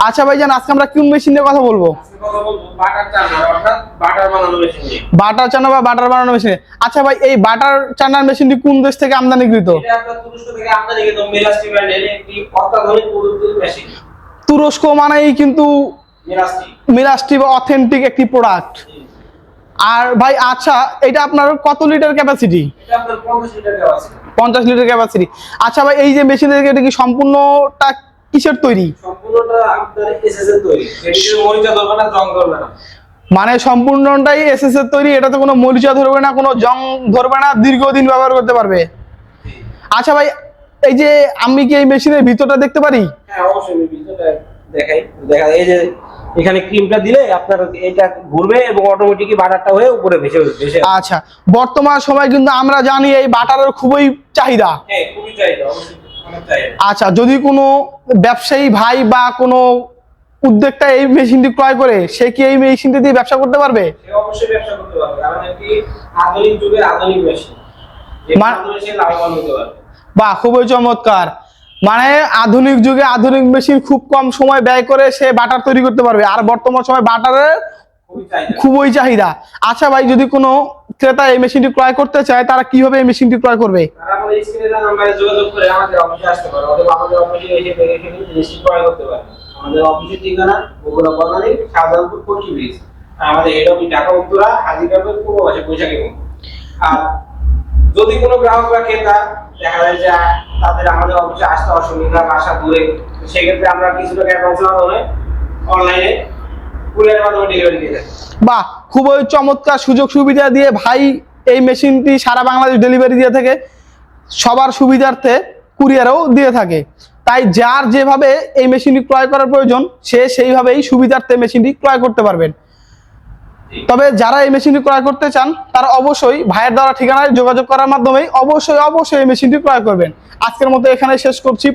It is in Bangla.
আচ্ছা ভাইজান, আজকে আমরা কোন মেশিন নিয়ে কথা বলবো? বাটার চানা বা বাটার বানানো মেশিন। আচ্ছা ভাই, এই বাটার চানার মেশিনটি কোন দেশ থেকে আমদানিকৃত? তুরস্ক মানেই কিন্তু মিরাস্টি বা অথেন্টিক একটি প্রোডাক্ট। আর ভাই আচ্ছা, এটা আপনার কত লিটার ক্যাপাসিটি? 50 litre capacity. আচ্ছা ভাই, এই যে মেশিন থেকে এটা কি সম্পূর্ণটা কিসের তৈরি? সম্পূর্ণটা আপনার এসএস এর তৈরি। এটিতে মরিচা ধরবে না, জং ধরবে না। মানে সম্পূর্ণটাই এসএস এর তৈরি, এটাতে কোনো মরিচা ধরবে না, কোনো জং ধরবে না, দীর্ঘদিন ব্যবহার করতে পারবে। আচ্ছা ভাই, এই যে আমি কি এই মেশিনের ভিতরটা দেখতে পারি? হ্যাঁ অবশ্যই, আমি ভিতরটা দেখাই। এই যে এখানে ক্রিমটা দিলে আপনার এটা ঘুরবে এবং অটোমেটিকলি বাটারটা হয়ে উপরে ভেসে ভেসে। আচ্ছা, বর্তমান সময় কিন্তু আমরা জানি এই বাটারের খুবই চাহিদা। হ্যাঁ, খুবই চাহিদা, অবশ্যই অনেক চাহিদা। আচ্ছা, যদি কোনো ব্যবসায়ী ভাই বা কোনো উদ্যোক্তা এই মেশিনটি ক্রয় করে, সে কি এই মেশিনটি দিয়ে ব্যবসা করতে পারবে? সে অবশ্যই ব্যবসা করতে পারবে, কারণ এটি আধুনিক যুগের আধুনিক মেশিন। এর মাধ্যমে সে লাভবান হতে পারবে। বাহ, খুবই চমৎকার। মানে আধুনিক যুগে আধুনিক মেশিন খুব কম সময় ব্যয় করে সে বাটার তৈরি করতে পারবে, আর বর্তমান সময় বাটারের খুবই চাহিদা। আচ্ছা ভাই, যদি কোনো ক্রেতা এই মেশিনটি ক্রয় করতে চায়, তারা কিভাবে এই মেশিনটি ক্রয় করবে? তারা আমাদের স্ক্রিনে দেওয়া নম্বরে যোগাযোগ করে আমাদের অফিসে আসতে পারে, অথবা আমাদের অফিসে এসে দেখে জিনিসটি ক্রয় করতে পারে। আমাদের অফিসের ঠিকানা বগুড়া বনানী, শাহজাহানপুর, পট্টি ব্রিজ। আর আমাদের হেড অফিস ঢাকা উত্তরা, হাজিরপুর পূর্ব পাশে বৈশাখী মোড়। আর যদি কোনো গ্রাহক বা ক্রেতা দেখা যায় যে তাদের আমাদের অফিসে আসতে অসুবিধা, বাসা দূরে, সেক্ষেত্রে আমরা কিছু টাকা অ্যাডভান্স মাধ্যমে অনলাইনে কুরিয়ারের মাধ্যমে ডেলিভারি দিয়ে থাকি। বাহ, খুবই চমৎকার সুযোগ সুবিধা দিয়ে ভাই এই মেশিনটি সারা বাংলাদেশ ডেলিভারি দিয়ে থাকে, সবার সুবিধার্থে কুরিয়ারও দিয়ে থাকে। তাই যার যেভাবে এই মেশিনটি ক্রয় করার প্রয়োজন, সে সেইভাবেই সুবিধার্থে মেশিনটি ক্রয় করতে পারবেন। তবে যারা এই মেশিনটি ক্রয় করতে চান, তারা অবশ্যই ভাইয়ের দেওয়া ঠিকানায় যোগাযোগ করার মাধ্যমে অবশ্যই এই মেশিনটি ক্রয় করবেন। আজকের মতো এখানে শেষ করছি।